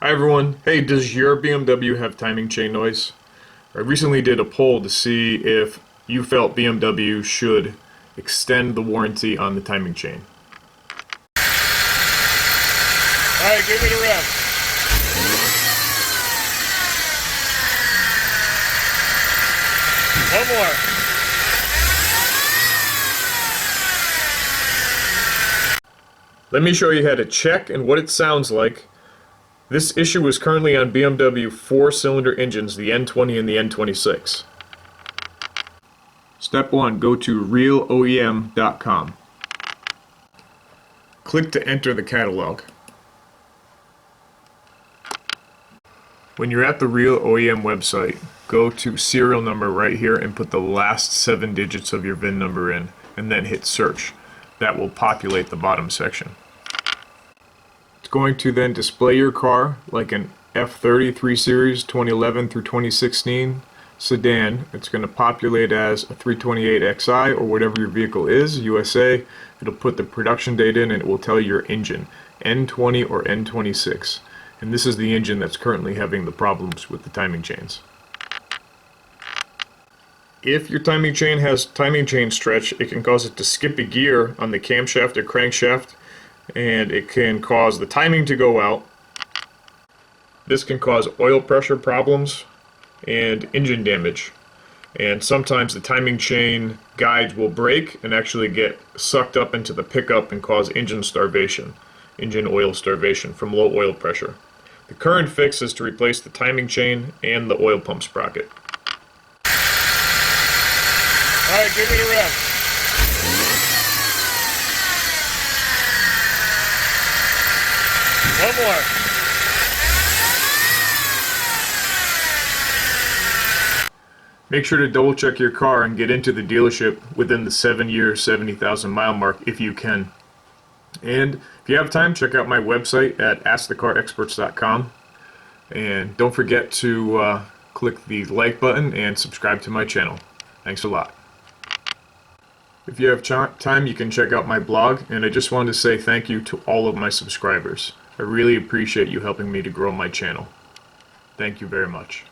Hi everyone. Hey, does your BMW have timing chain noise? I recently did a poll to see if you felt BMW should extend the warranty on the timing chain. Alright, give me the rest. One more. Let me show you how to check and what it sounds like. This issue is currently on BMW 4-cylinder engines, the N20 and the N26. Step 1, go to realoem.com. Click to enter the catalog. When you're at the Real OEM website, go to serial number right here and put the last 7 digits of your VIN number in, and then hit search. That will populate the bottom section. It's going to then display your car like an F30 3 Series 2011 through 2016 sedan. It's going to populate as a 328xi or whatever your vehicle is, USA. It'll put the production date in and it will tell you your engine, N20 or N26. And this is the engine that's currently having the problems with the timing chains. If your timing chain has timing chain stretch, it can cause it to skip a gear on the camshaft or crankshaft, and it can cause the timing to go out. This can cause oil pressure problems and engine damage. And sometimes the timing chain guides will break and actually get sucked up into the pickup and cause engine starvation, engine oil starvation from low oil pressure. The current fix is to replace the timing chain and the oil pump sprocket. Alright, give me the rest. One more. Make sure to double check your car and get into the dealership within the 7-year, 70,000 mile mark if you can. And if you have time, check out my website at askthecarexperts.com. And don't forget to click the like button and subscribe to my channel. Thanks a lot. If you have time, you can check out my blog, and I just wanted to say thank you to all of my subscribers. I really appreciate you helping me to grow my channel. Thank you very much.